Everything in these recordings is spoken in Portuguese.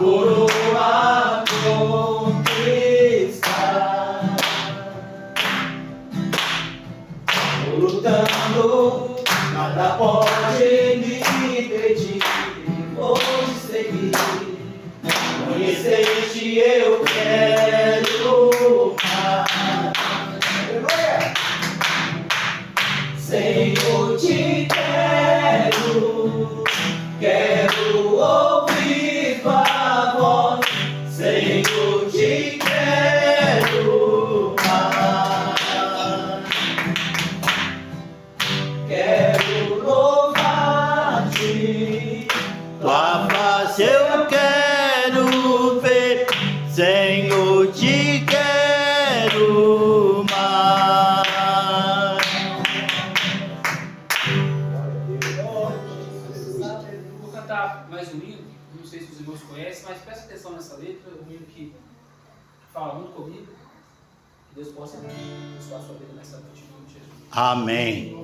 coroa conquistar. Tô lutando, nada pode me impedir. Vou te seguir, conhecer-te eu quero mais. Senhor, te quero ouvir tua voz. Senhor, te quero mais. Quero louvar-te, Tua face eu quero ver, Senhor, te quero mais. Vou cantar mais um hino, não sei se os irmãos conhecem, mas presta atenção nessa letra, um hino que fala muito comigo. Que Deus possa abençoar a sua vida nessa noite, em nome de Jesus. Amém.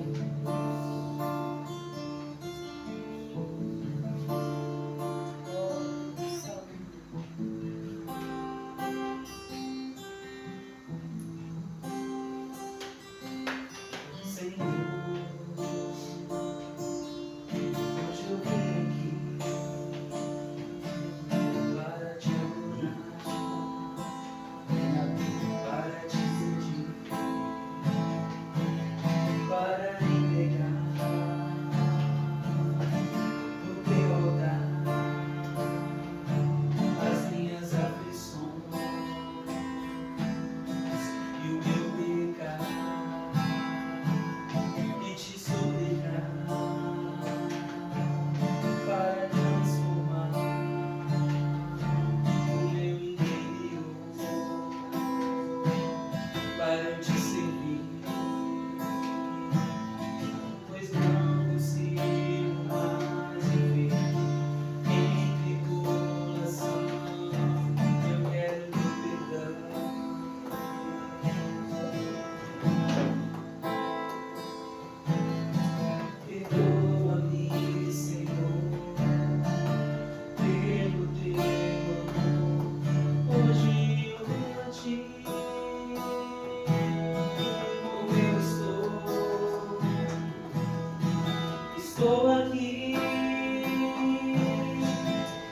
estou aqui,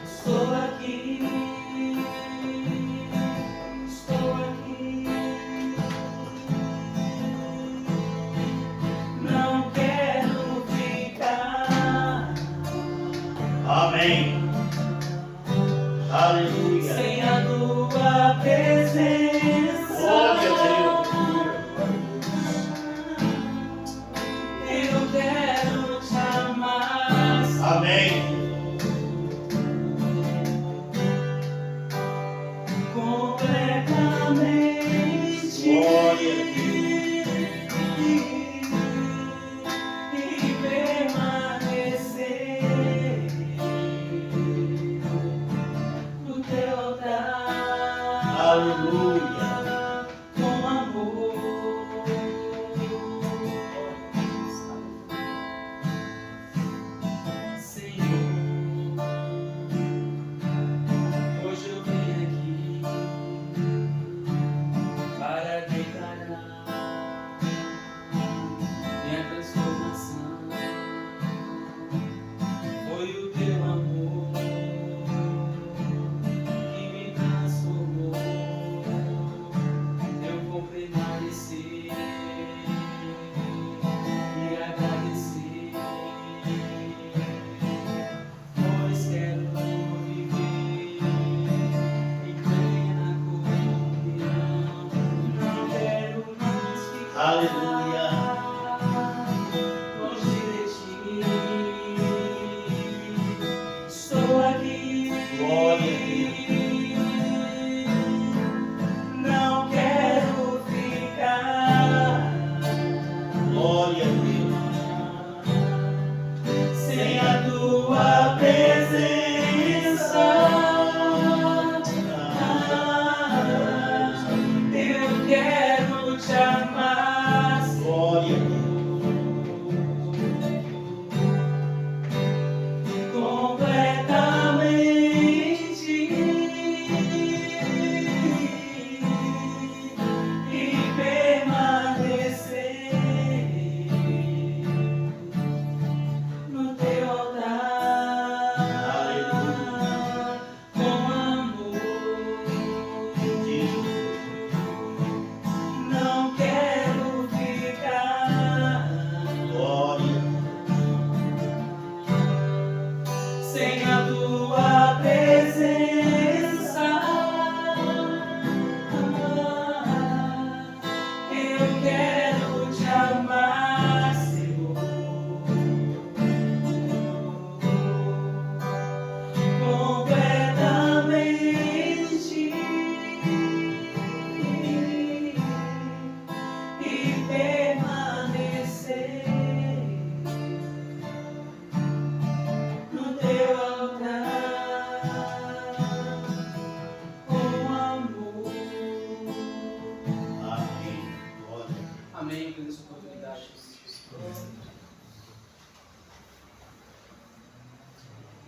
estou aqui, estou aqui. Não quero ficar. Amém. Aleluia. Sem a tua presença. Glória a Deus. Eu quero te amar. Amém. Completamente. Glória a E permanecer no teu altar. Aleluia. Com amor. Senhor. sem a tua presença. Eu quero te amar, Senhor, completamente e permanecer no teu altar com amor. Amém. Glória. Amém, por essa oportunidade.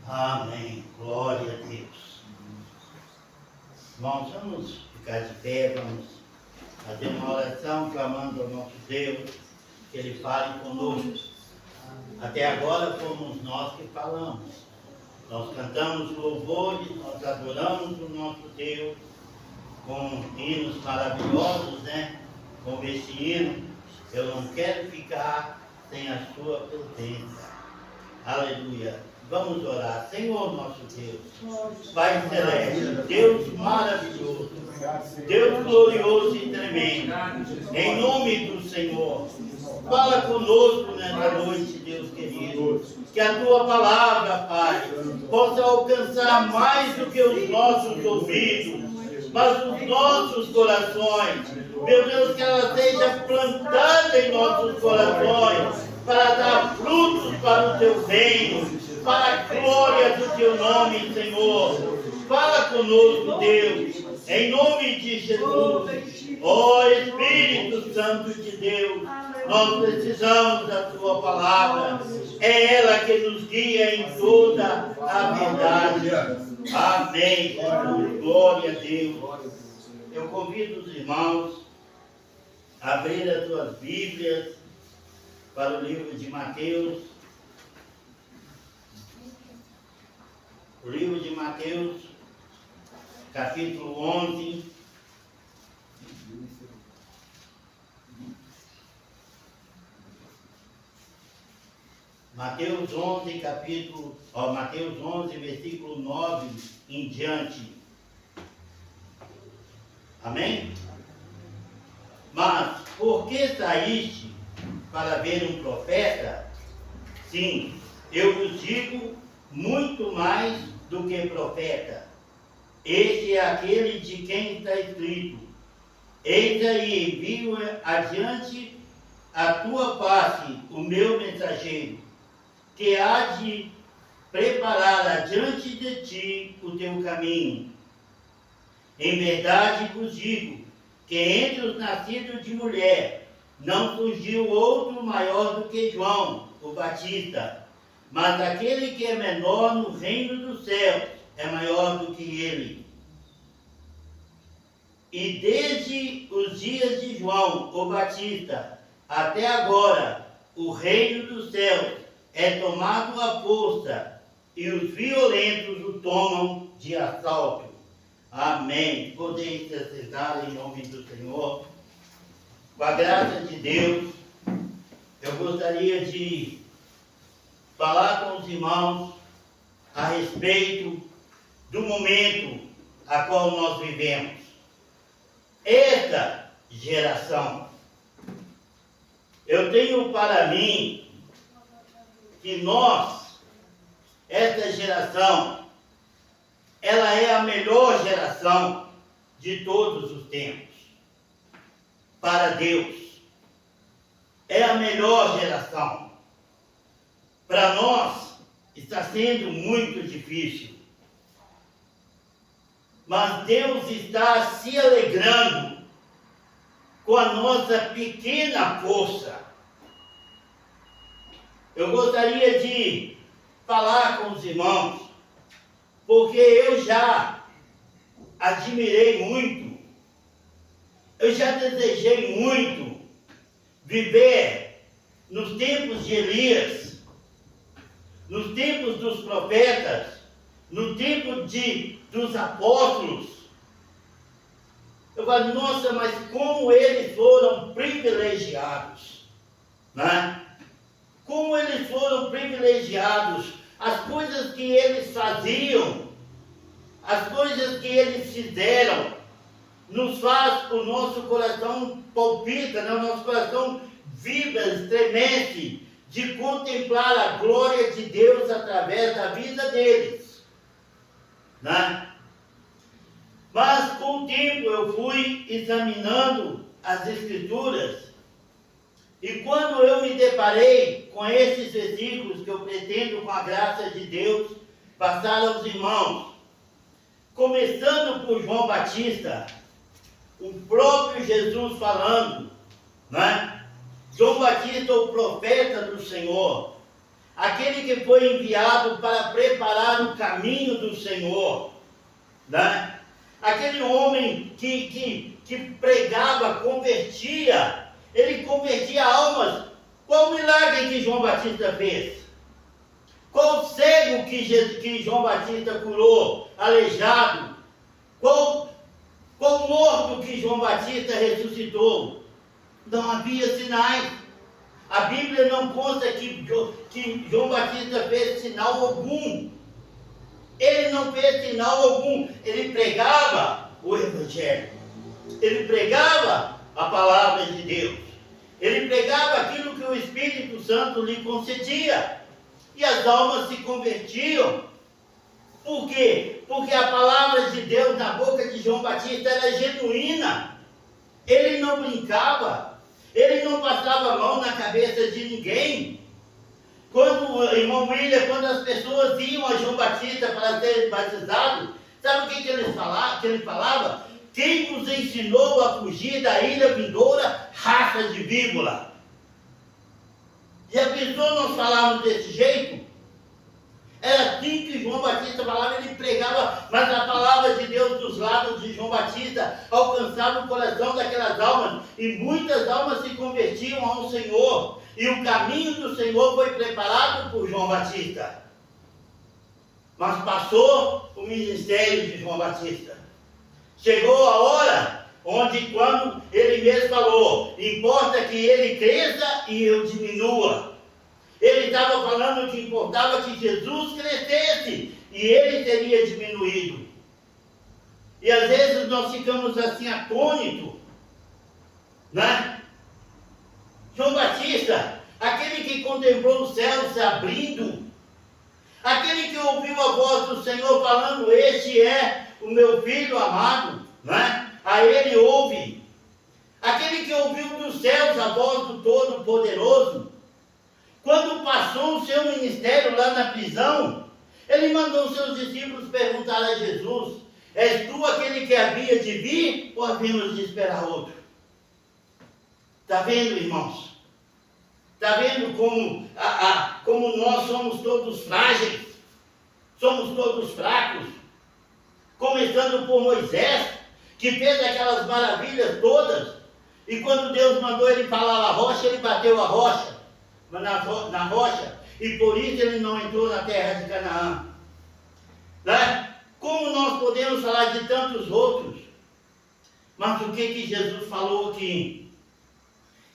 Amém. Glória a Deus. Irmãos, vamos ficar de pé, vamos fazer uma oração clamando ao nosso Deus, que Ele fale conosco. Até agora fomos nós que falamos. Nós cantamos louvores, nós adoramos o nosso Deus com hinos maravilhosos, né? Como esse hino, eu não quero ficar sem a sua presença. Aleluia. Vamos orar. Senhor nosso Deus, Pai Celeste, Deus maravilhoso, Deus glorioso e tremendo, em nome do Senhor, fala conosco nessa noite, Deus querido, que a Tua palavra, Pai, possa alcançar mais do que os nossos ouvidos, mas os nossos corações. Meu Deus, que ela seja plantada em nossos corações, para dar frutos para o Teu reino, para a glória do Teu nome, Senhor. Fala conosco, Deus, em nome de Jesus. Ó Espírito Santo de Deus, nós precisamos da Tua palavra. É ela que nos guia em toda a verdade. Amém, Jesus. Glória a Deus. Eu convido os irmãos a abrir as suas Bíblias para o livro de Mateus. O livro de Mateus, capítulo 11. Mateus 11, Mateus 11, versículo 9 em diante. Amém? Mas, por que saíste para ver um profeta? Sim, eu vos digo, muito mais do que profeta. Este é aquele de quem está escrito: eis aí envio adiante a tua face o meu mensageiro, que há de preparar adiante de ti o teu caminho. Em verdade vos digo, que entre os nascidos de mulher não surgiu outro maior do que João, o Batista, mas aquele que é menor no reino dos céus é maior do que ele. E desde os dias de João, o Batista, até agora, o reino dos céus é tomado à força, e os violentos o tomam de assalto. Amém. Podeis se assentar em nome do Senhor. Com a graça de Deus, eu gostaria de falar com os irmãos a respeito do momento a qual nós vivemos. Esta geração, eu tenho para mim que nós, esta geração, ela é a melhor geração de todos os tempos. Para Deus, é a melhor geração. Para nós, está sendo muito difícil. Mas Deus está se alegrando com a nossa pequena força. Eu gostaria de falar com os irmãos, porque eu já admirei muito, eu já desejei muito viver nos tempos de Elias, nos tempos dos profetas, no tempo dos apóstolos. Eu falo, nossa, mas como eles foram privilegiados, né? Como eles foram privilegiados as coisas que eles faziam, as coisas que eles fizeram, nos faz, o nosso coração palpita, né? O nosso coração vibra, estremece, de contemplar a glória de Deus através da vida deles, né? Mas com o tempo eu fui examinando as Escrituras, e quando eu me deparei com esses versículos que eu pretendo, com a graça de Deus, passar aos irmãos, começando por João Batista, o próprio Jesus falando, né? João Batista, o profeta do Senhor, aquele que foi enviado para preparar o caminho do Senhor, né? Aquele homem que pregava, convertia, ele convertia almas. Qual o milagre que João Batista fez? Qual o cego que João Batista curou? Aleijado? Qual morto que João Batista ressuscitou? Não havia sinais. A Bíblia não consta que João Batista fez sinal algum. Ele não fez sinal algum. Ele pregava o Evangelho. Ele pregava a palavra de Deus. Ele pregava aquilo que o Espírito Santo lhe concedia. E as almas se convertiam. Por quê? Porque a palavra de Deus na boca de João Batista era genuína. Ele não brincava. Ele não passava a mão na cabeça de ninguém. Quando, irmão William, quando as pessoas iam a João Batista para serem batizados, sabe o que ele falava? Quem nos ensinou a fugir da ira vindoura, raça de víbora? E a pessoa nós falávamos desse jeito? Era assim que João Batista falava, ele pregava, mas a palavra de Deus dos lábios de João Batista alcançava o coração daquelas almas, e muitas almas se convertiam ao Senhor, e o caminho do Senhor foi preparado por João Batista. Mas passou o ministério de João Batista. Chegou a hora onde, quando ele mesmo falou, importa que ele cresça e eu diminua. Ele estava falando que importava que Jesus crescesse e ele teria diminuído. E às vezes nós ficamos assim atônitos, né? João Batista, aquele que contemplou os céus se abrindo, aquele que ouviu a voz do Senhor falando, este é o meu filho amado, né? A ele ouve. Aquele que ouviu dos céus a voz do Todo-Poderoso. Quando passou o seu ministério lá na prisão, ele mandou seus discípulos perguntar a Jesus, és tu aquele que havia de vir ou havíamos de esperar outro? Está vendo, irmãos? Está vendo como nós somos todos frágeis? Somos todos fracos? Começando por Moisés, que fez aquelas maravilhas todas, e quando Deus mandou ele falar a rocha, ele bateu a rocha, na rocha, e por isso ele não entrou na terra de Canaã. Né? Como nós podemos falar de tantos outros? Mas o que Jesus falou aqui?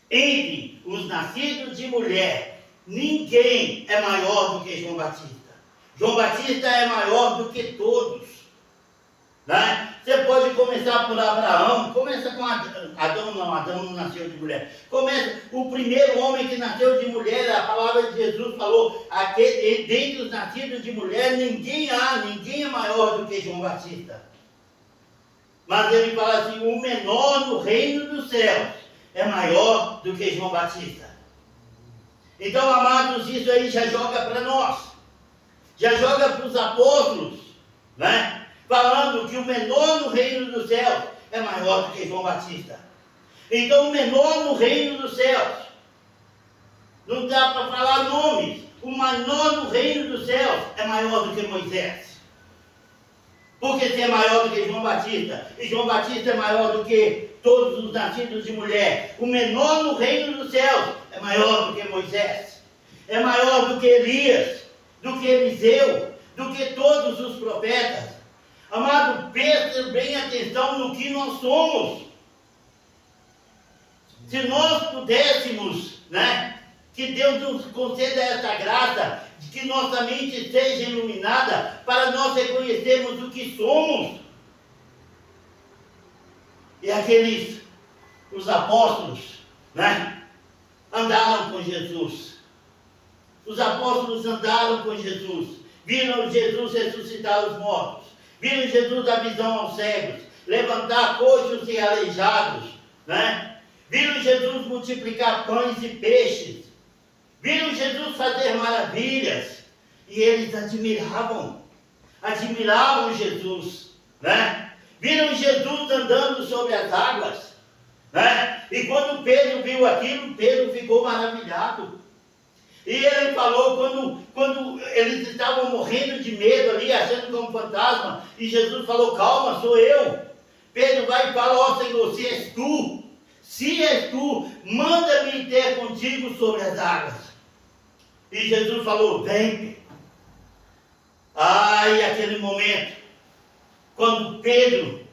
Entre os nascidos de mulher, ninguém é maior do que João Batista. João Batista é maior do que todos. Né? Você pode começar por Abraão, começa com Adão não nasceu de mulher. Começa, o primeiro homem que nasceu de mulher, a palavra de Jesus falou, dentre os nascidos de mulher, ninguém é maior do que João Batista. Mas ele fala assim, o menor no reino dos céus é maior do que João Batista. Então, amados, isso aí já joga para nós, já joga para os apóstolos, né? Falando que o menor no reino dos céus é maior do que João Batista. Então, o menor no reino dos céus, não dá para falar nomes, o menor no reino dos céus é maior do que Moisés. Porque se é maior do que João Batista, e João Batista é maior do que todos os nascidos de mulher, o menor no reino dos céus é maior do que Moisés, é maior do que Elias, do que Eliseu, do que todos os profetas. Amado, preste bem atenção no que nós somos. Se nós pudéssemos, né, que Deus nos conceda essa graça que nossa mente seja iluminada para nós reconhecermos o que somos. E os apóstolos, né, andaram com Jesus. Os apóstolos andaram com Jesus, viram Jesus ressuscitar os mortos, viram Jesus dar visão aos cegos, levantar coxos e aleijados, né? Viram Jesus multiplicar pães e peixes, viram Jesus fazer maravilhas, e eles admiravam Jesus, né? Viram Jesus andando sobre as águas, né? E quando Pedro viu aquilo, Pedro ficou maravilhado. E ele falou, quando eles estavam morrendo de medo ali, achando que era um fantasma, e Jesus falou, calma, sou eu. Pedro vai e fala, ó Senhor, se és tu, manda-me ter contigo sobre as águas. E Jesus falou, vem, Pedro. E aquele momento, quando Pedro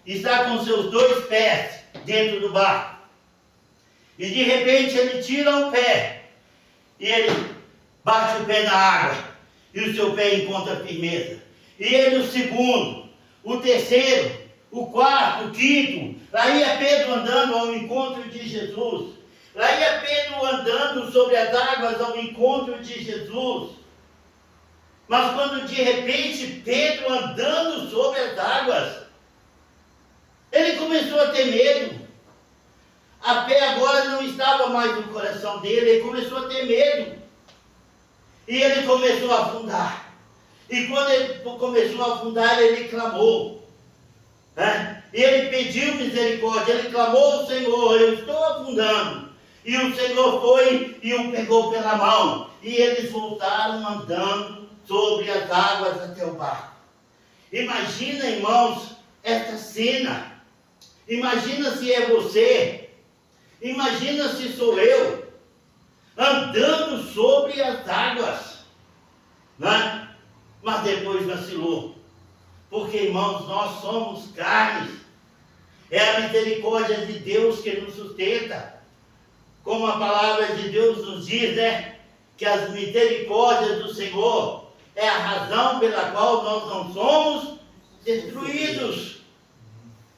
está com seus 2 pés dentro do barco, e de repente ele tira um pé, e ele bate o pé na água, e o seu pé encontra firmeza. E ele o segundo, o terceiro, o quarto, o quinto, lá ia Pedro andando ao encontro de Jesus. Lá ia Pedro andando sobre as águas ao encontro de Jesus. Mas quando de repente Pedro andando sobre as águas, ele começou a ter medo. A fé agora não estava mais no coração dele, ele começou a ter medo. E ele começou a afundar. E quando ele começou a afundar, ele clamou, né? E ele pediu misericórdia, ele clamou ao Senhor, eu estou afundando. E o Senhor foi e o pegou pela mão. E eles voltaram andando sobre as águas até o barco. Imagina, irmãos, esta cena. Imagina se é você. Imagina se sou eu, andando sobre as águas, né? Mas depois vacilou, porque, irmãos, nós somos carnes, é a misericórdia de Deus que nos sustenta, como a palavra de Deus nos diz, né? Que as misericórdias do Senhor é a razão pela qual nós não somos destruídos,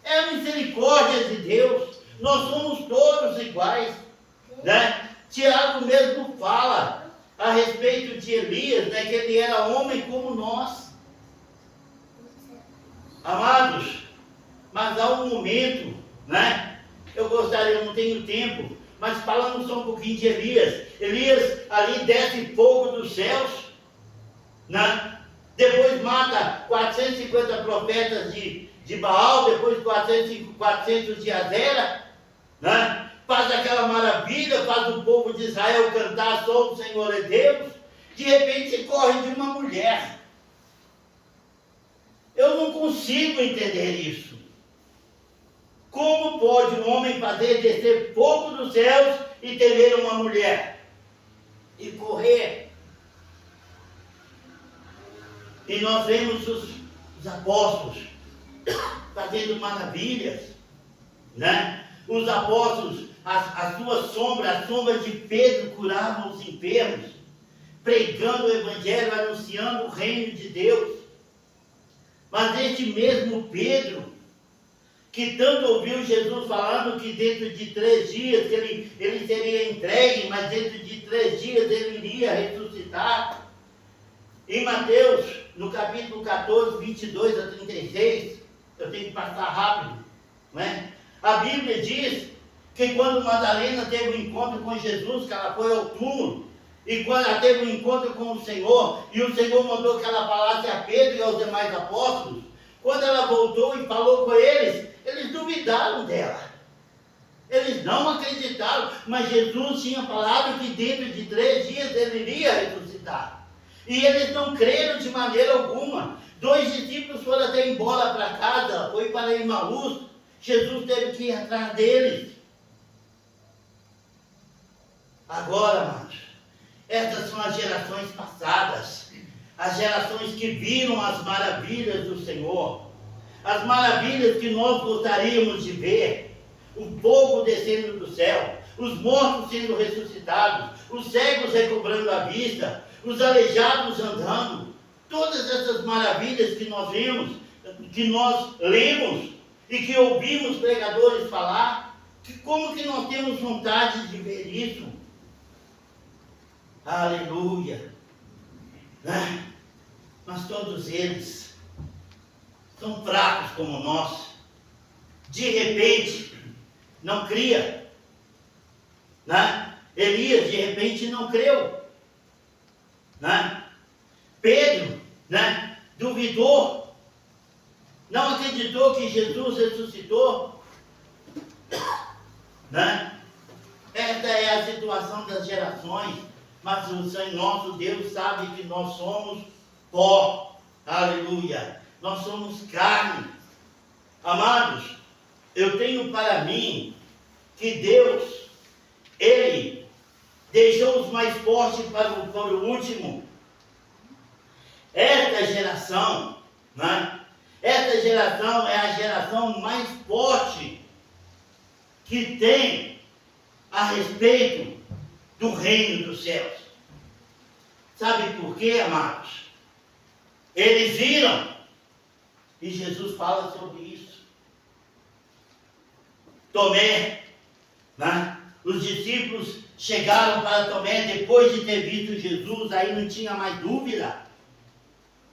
é a misericórdia de Deus. Nós somos todos iguais, né? Tiago mesmo fala a respeito de Elias, né? Que ele era homem como nós. Amados, mas há um momento, né? Eu não tenho tempo, mas falando só um pouquinho de Elias. Elias ali desce fogo dos céus, né? Depois mata 450 profetas de Baal, depois 400 de Azera, né? Faz aquela maravilha, faz o povo de Israel cantar, só o Senhor é Deus. De repente corre de uma mulher. Eu não consigo entender isso. Como pode um homem fazer descer fogo dos céus e temer uma mulher? E correr? E nós vemos os apóstolos fazendo maravilhas, né? Os apóstolos, a sua sombra, a sombra de Pedro curavam os enfermos, pregando o evangelho, anunciando o reino de Deus. Mas este mesmo Pedro, que tanto ouviu Jesus falando que dentro de 3 dias ele seria entregue, mas dentro de 3 dias ele iria ressuscitar. Em Mateus, no capítulo 14, 22 a 36, eu tenho que passar rápido, né? A Bíblia diz que quando Madalena teve um encontro com Jesus, que ela foi ao túmulo, e quando ela teve um encontro com o Senhor, e o Senhor mandou que ela falasse a Pedro e aos demais apóstolos, quando ela voltou e falou com eles, eles duvidaram dela. Eles não acreditaram, mas Jesus tinha falado que dentro de 3 dias ele iria ressuscitar. E eles não creram de maneira alguma. 2 discípulos foram até embora para casa, foi para Emaús. Jesus teve que ir atrás deles. Agora, amados, essas são as gerações passadas, as gerações que viram as maravilhas do Senhor, as maravilhas que nós gostaríamos de ver, o fogo descendo do céu, os mortos sendo ressuscitados, os cegos recobrando a vista, os aleijados andando, todas essas maravilhas que nós vimos, que nós lemos e que ouvimos pregadores falar, como que nós temos vontade de ver isso? Aleluia! Mas todos eles são fracos como nós. De repente, não cria. Elias, de repente, não creu. Pedro, duvidou. Não acreditou que Jesus ressuscitou. Esta é a situação das gerações. Mas o nosso Deus sabe que nós somos pó. Aleluia. Nós somos carne. Amados, eu tenho para mim que Deus, Ele deixou os mais fortes para o último. Esta geração, esta geração é a geração mais forte que tem a respeito do reino dos céus. Sabe por quê, amados? Eles viram, e Jesus fala sobre isso. Tomé, os discípulos chegaram para Tomé depois de ter visto Jesus, aí não tinha mais dúvida.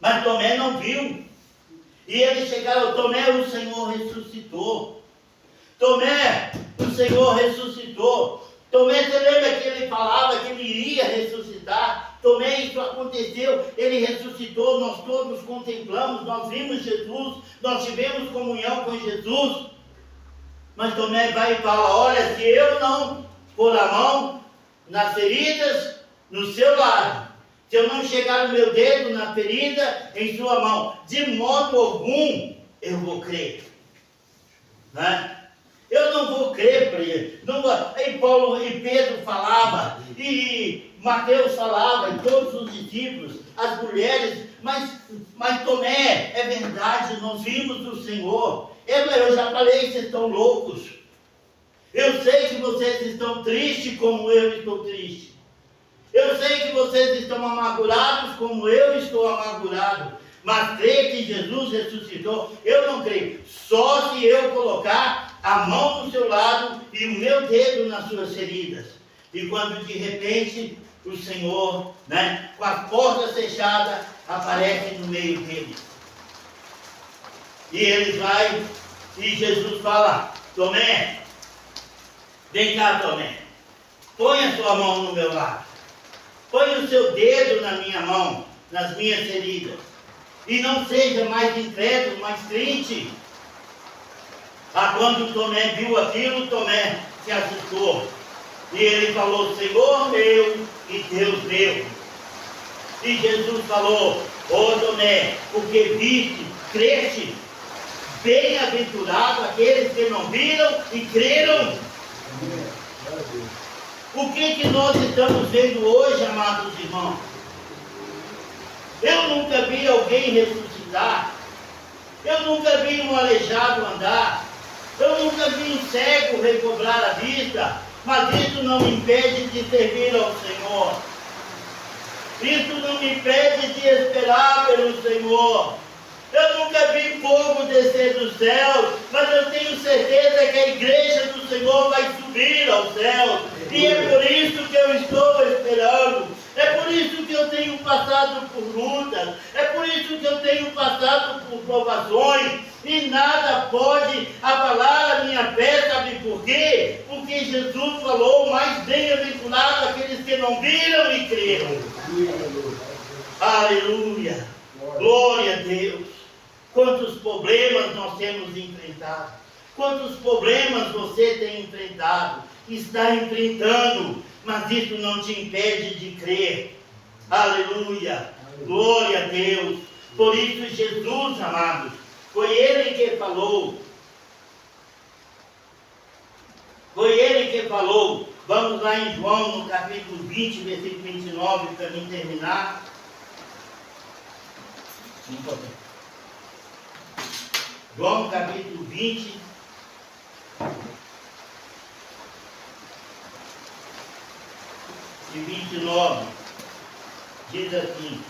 Mas Tomé não viu. E eles chegaram, Tomé, o Senhor ressuscitou. Tomé, o Senhor ressuscitou. Tomé, você lembra que ele falava que ele iria ressuscitar? Tomé, isso aconteceu, ele ressuscitou, nós todos contemplamos, nós vimos Jesus, nós tivemos comunhão com Jesus. Mas Tomé vai e fala, olha, se eu não pôr a mão nas feridas no seu lado, se eu não chegar o meu dedo na ferida em sua mão, de modo algum eu vou crer. Eu não vou crer para ele. E Paulo e Pedro falava, e Mateus falava, e todos os discípulos, as mulheres, mas Tomé, é verdade, nós vimos o Senhor. Eu já falei, vocês estão loucos. Eu sei que vocês estão tristes como eu estou triste. Eu sei que vocês estão amargurados como eu estou amargurado. Mas crer que Jesus ressuscitou, eu não creio. Só se eu colocar a mão no seu lado e o meu dedo nas suas feridas. E quando de repente o Senhor, com a porta fechada, aparece no meio deles. E ele vai, e Jesus fala, Tomé, vem cá, Tomé, põe a sua mão no meu lado. Põe o seu dedo na minha mão, nas minhas feridas. E não seja mais incrédulo, mais crente. Quando Tomé viu aquilo, Tomé se assustou. E ele falou, Senhor meu e Deus meu. E Jesus falou, Tomé, porque viste, creste, bem-aventurado aqueles que não viram e creram. O que nós estamos vendo hoje, amados irmãos? Eu nunca vi alguém ressuscitar. Eu nunca vi um aleijado andar. Eu nunca vi um cego recobrar a vista. Mas isso não me impede de servir ao Senhor. Isso não me impede de esperar pelo Senhor. Eu nunca vi fogo descer do céu, mas eu tenho certeza que a igreja do Senhor vai subir aos céus. E é por isso que eu estou esperando. É por isso que eu tenho passado por lutas. É por isso que eu tenho passado por provações. E nada pode abalar a minha fé, sabe por quê? Porque Jesus falou, mais bem-aventurado aqueles que não viram e creram. Aleluia! Glória a Deus! Quantos problemas nós temos enfrentado? Quantos problemas você tem enfrentado? Está enfrentando, mas isso não te impede de crer. Aleluia! Glória a Deus! Por isso Jesus, amados, foi Ele que falou. Foi Ele que falou. Vamos lá em João, no capítulo 20, versículo 29, para mim terminar. João, capítulo 20. E 29. diz assim: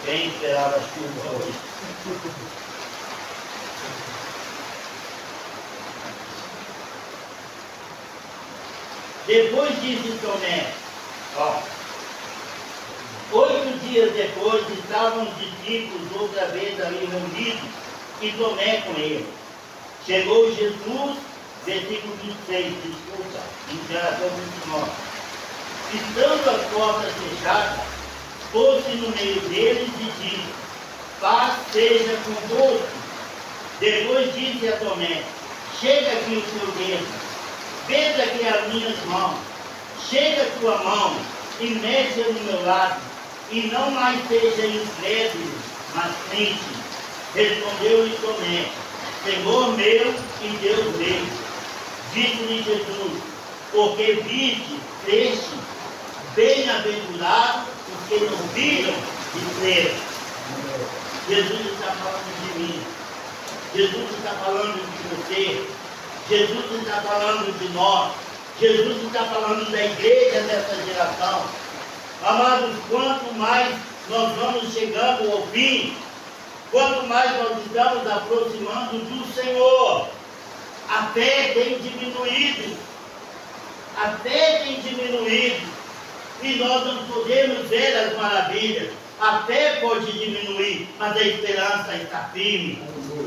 quem esperava a chuva hoje? Depois disse Tomé, 8 dias depois estavam os discípulos outra vez ali reunidos e Tomé com eles. Chegou Jesus, versículo 26, desculpa, em geração 29. Estando as portas fechadas, pôs-se no meio deles e disse: paz seja convosco. Depois disse a Tomé: chega aqui o teu dedo, veja aqui as minhas mãos, chega a tua mão e mete-a no meu lado, e não mais seja incrédulo, mas crente. Respondeu-lhe Tomé: Senhor meu e Deus meu. Disse-lhe Jesus: porque viste, creste, bem-aventurados os que não viram e creram. Jesus está falando de mim, Jesus está falando de você, Jesus está falando de nós, Jesus está falando da igreja dessa geração. Amados, quanto mais nós vamos chegando ao fim, quanto mais nós estamos aproximando do Senhor, a fé tem diminuído, e nós não podemos ver as maravilhas. A fé pode diminuir, mas a esperança está firme.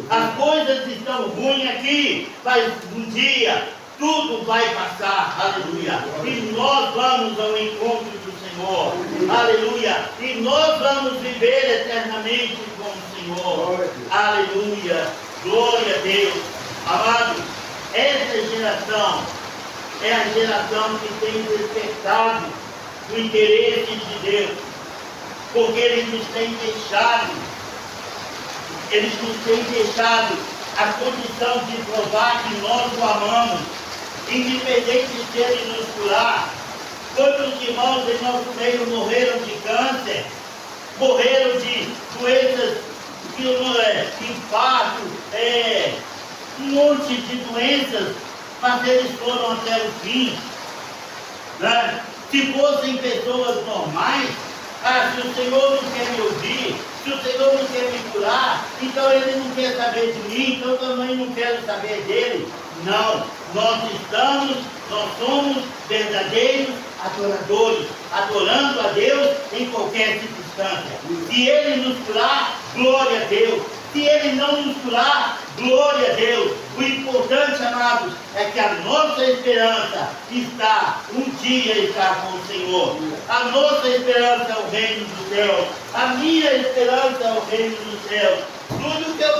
As coisas estão ruins aqui, mas um dia tudo vai passar, aleluia. E nós vamos ao encontro do Senhor, aleluia. E nós vamos viver eternamente com o Senhor, aleluia. Glória a Deus. Amados, essa geração é a geração que tem despertado o interesse de Deus, porque eles nos têm deixado a condição de provar que nós o amamos, independente de ele nos curar. Quantos irmãos em nosso meio morreram de câncer, morreram de doenças, infarto, um monte de doenças, mas eles foram até o fim, né? Se fossem pessoas normais, se o Senhor não quer me ouvir, se o Senhor não quer me curar, então ele não quer saber de mim, então eu também não quero saber dele. Não, nós somos verdadeiros adoradores, adorando a Deus em qualquer circunstância. Se ele nos curar, glória a Deus. Se ele não nos curar, glória a Deus. O importante, amados, é que a nossa esperança um dia está com o Senhor. A nossa esperança é o reino dos céus. A minha esperança é o reino dos céus. Tudo que eu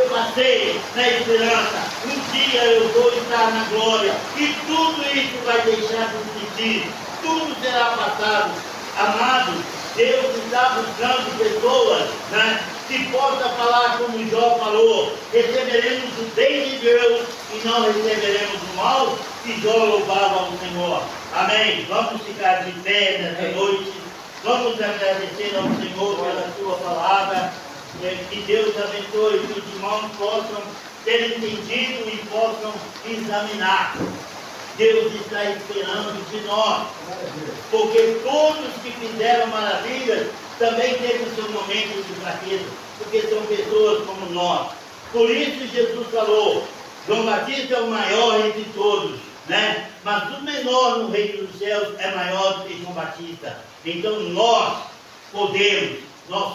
passei na esperança. Um dia eu vou estar na glória. E tudo isso vai deixar de existir. Tudo será passado. Amados, Deus está buscando pessoas, né, que possam falar como Jó falou: receberemos o bem de Deus e não receberemos o mal, e Jó louvava ao Senhor. Amém? Vamos ficar de pé nessa noite, vamos agradecer ao Senhor pela sua palavra, que Deus abençoe, que os irmãos possam ter entendido e possam examinar. Deus está esperando de nós, porque todos que fizeram maravilhas também teve o seu momento de fraqueza, porque são pessoas como nós. Por isso Jesus falou: João Batista é o maior entre todos, né? Mas o menor no reino dos céus é maior do que João Batista. Então nós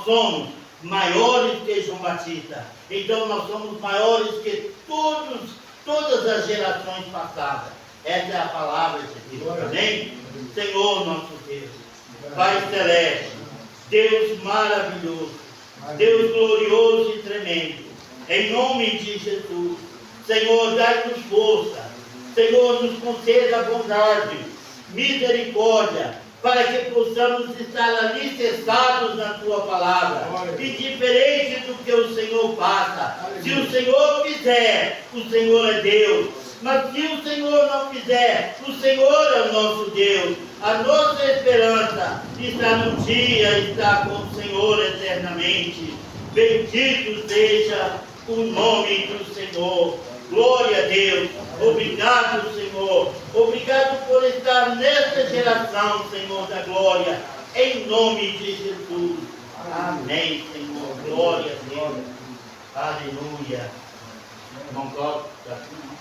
somos maiores que João Batista. Então nós somos maiores que todas as gerações passadas. Essa é a palavra de Deus. Amém? Senhor nosso Deus, Pai celeste, Deus maravilhoso, Deus glorioso e tremendo, em nome de Jesus, Senhor, dai-nos força, Senhor, nos conceda bondade, misericórdia, para que possamos estar alicerçados na Tua palavra, e diferente do que o Senhor faça. Se o Senhor fizer, o Senhor é Deus. Mas se o Senhor não fizer, o Senhor é o nosso Deus. A nossa esperança está no dia, está com o Senhor eternamente. Bendito seja o nome do Senhor. Glória a Deus. Obrigado, Senhor. Obrigado por estar nesta geração, Senhor da glória. Em nome de Jesus. Amém, Senhor. Glória a Deus. Aleluia. Irmão Cláudio, tá aqui.